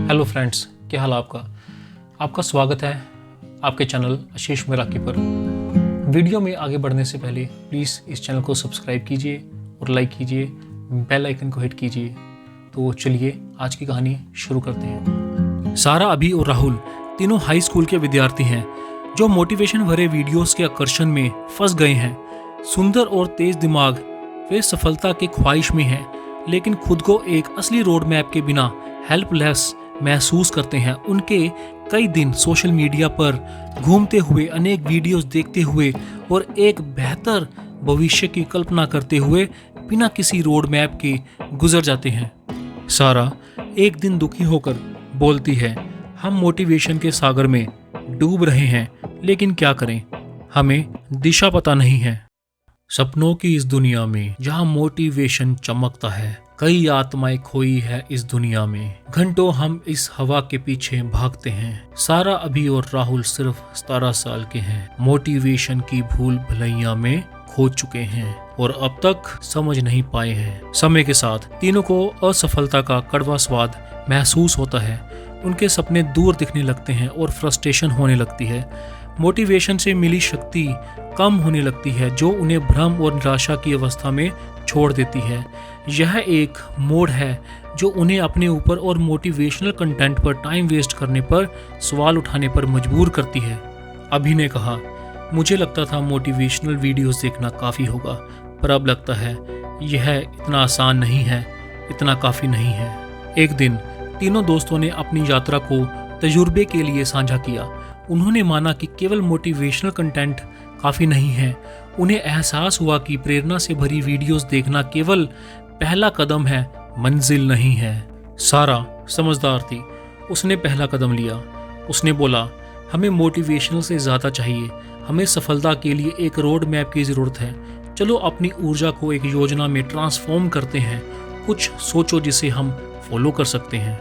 Hello friends, क्या हाल है आपका। आपका स्वागत है आपके चैनल आशीष मिराकी पर। वीडियो में आगे बढ़ने से पहले प्लीज़ इस चैनल को सब्सक्राइब कीजिए और लाइक कीजिए, बेल आइकन को हिट कीजिए। तो चलिए आज की कहानी शुरू करते हैं। सारा, अभी और राहुल तीनों हाई स्कूल के विद्यार्थी हैं जो मोटिवेशन भरे वीडियोस के आकर्षण में फंस गए हैं। सुंदर और तेज दिमाग, वे सफलता के ख्वाहिश में हैं, लेकिन खुद को एक असली रोड मैप के बिना हेल्पलेस महसूस करते हैं। उनके कई दिन सोशल मीडिया पर घूमते हुए, अनेक वीडियोस देखते हुए और एक बेहतर भविष्य की कल्पना करते हुए बिना किसी रोड मैप के गुजर जाते हैं। सारा एक दिन दुखी होकर बोलती है, हम मोटिवेशन के सागर में डूब रहे हैं, लेकिन क्या करें, हमें दिशा पता नहीं है। सपनों की इस दुनिया में जहां मोटिवेशन चमकता है, कई आत्माएं खोई है इस दुनिया में। घंटों हम इस हवा के पीछे भागते हैं। सारा, अभी और राहुल सिर्फ 17 साल के हैं, मोटिवेशन की भूल भुलैया में खो चुके हैं और अब तक समझ नहीं पाए हैं। समय के साथ तीनों को असफलता का कड़वा स्वाद महसूस होता है। उनके सपने दूर दिखने लगते हैं और फ्रस्ट्रेशन होने लगती है। मोटिवेशन से मिली शक्ति कम होने लगती है, जो उन्हें भ्रम और निराशा की अवस्था में छोड़ देती है। यह एक मोड़ है जो उन्हें अपने ऊपर और मोटिवेशनल कंटेंट पर टाइम वेस्ट करने पर सवाल उठाने पर मजबूर करती है। अभी ने कहा, मुझे लगता था मोटिवेशनल वीडियोस देखना काफ़ी होगा, पर अब लगता है यह इतना आसान नहीं है, इतना काफ़ी नहीं है। एक दिन तीनों दोस्तों ने अपनी यात्रा को तजुर्बे के लिए साझा किया। उन्होंने माना कि केवल मोटिवेशनल कंटेंट काफ़ी नहीं है। उन्हें एहसास हुआ कि प्रेरणा से भरी वीडियोस देखना केवल पहला कदम है, मंजिल नहीं है। सारा समझदार थी, उसने पहला कदम लिया। उसने बोला, हमें मोटिवेशनल से ज़्यादा चाहिए, हमें सफलता के लिए एक रोड मैप की ज़रूरत है। चलो अपनी ऊर्जा को एक योजना में ट्रांसफॉर्म करते हैं। कुछ सोचो जिसे हम फॉलो कर सकते हैं।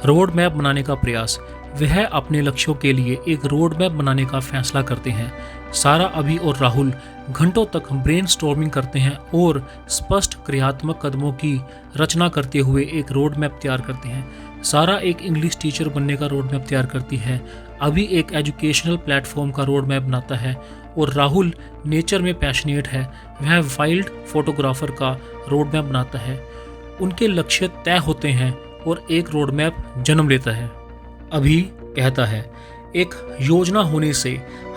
रोड मैप बनाने का प्रयास, वह अपने लक्ष्यों के लिए एक रोड मैप बनाने का फैसला करते हैं। सारा, अभी और राहुल घंटों तक ब्रेनस्टॉर्मिंग करते हैं और स्पष्ट क्रियात्मक कदमों की रचना करते हुए एक रोड मैप तैयार करते हैं। सारा एक इंग्लिश टीचर बनने का रोड मैप तैयार करती है, अभी एक एजुकेशनल प्लेटफॉर्म का रोड मैप बनाता है और राहुल नेचर में पैशनेट है, वह वाइल्ड फोटोग्राफर का रोड मैप बनाता है। उनके लक्ष्य तय होते हैं और एक रोड मैप जन्म लेता है। अभी कहता है, एक योजना होने से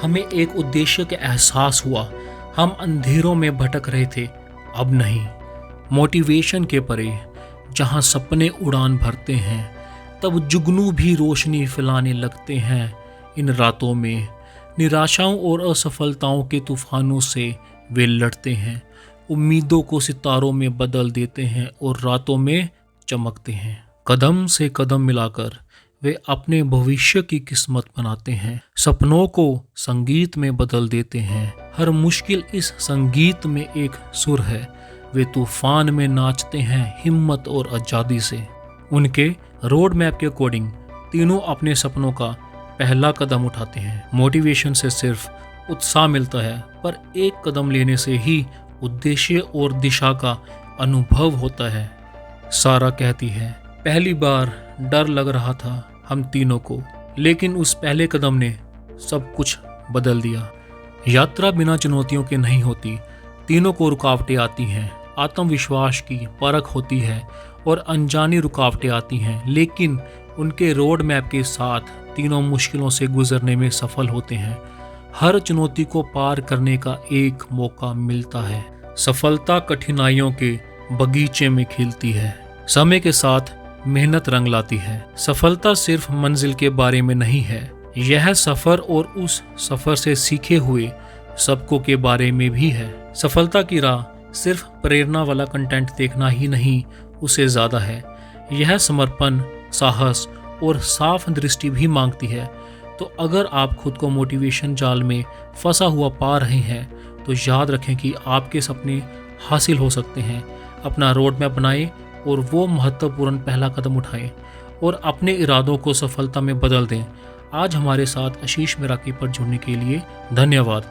हमें एक उद्देश्य का एहसास हुआ। हम अंधेरों में भटक रहे थे, अब नहीं। मोटिवेशन के परे जहां सपने उड़ान भरते हैं, तब जुगनू भी रोशनी फैलाने लगते हैं। इन रातों में निराशाओं और असफलताओं के तूफानों से वे लड़ते हैं, उम्मीदों को सितारों में बदल देते हैं और रातों में चमकते हैं। कदम से कदम मिलाकर वे अपने भविष्य की किस्मत बनाते हैं, सपनों को संगीत में बदल देते हैं। हर मुश्किल इस संगीत में एक सुर है, वे तूफान में नाचते हैं हिम्मत और आज़ादी से। उनके रोड मैप के अकॉर्डिंग तीनों अपने सपनों का पहला कदम उठाते हैं। मोटिवेशन से सिर्फ उत्साह मिलता है, पर एक कदम लेने से ही उद्देश्य और दिशा का अनुभव होता है। सारा कहती है, पहली बार डर लग रहा था हम तीनों को, लेकिन उस पहले कदम ने सब कुछ बदल दिया। यात्रा बिना चुनौतियों के नहीं होती, तीनों को रुकावटें आती हैं, आत्मविश्वास की परख होती है और अनजानी रुकावटें आती हैं, लेकिन उनके रोड मैप के साथ तीनों मुश्किलों से गुजरने में सफल होते हैं। हर चुनौती को पार करने का एक मौका मिलता है। सफलता कठिनाइयों के बगीचे में खिलती है, समय के साथ मेहनत रंग लाती है। सफलता सिर्फ मंजिल के बारे में नहीं है, यह सफर और उस सफर से सीखे हुए सबकों के बारे में भी है। सफलता की राह सिर्फ प्रेरणा वाला कंटेंट देखना ही नहीं, उससे ज़्यादा है। यह समर्पण, साहस और साफ दृष्टि भी मांगती है। तो अगर आप खुद को मोटिवेशन जाल में फंसा हुआ पा रहे हैं, तो याद रखें कि आपके सपने हासिल हो सकते हैं। अपना रोड मैप बनाएं और वो महत्वपूर्ण पहला कदम उठाएं और अपने इरादों को सफलता में बदल दें। आज हमारे साथ आशीष मिराकी पर जुड़ने के लिए धन्यवाद।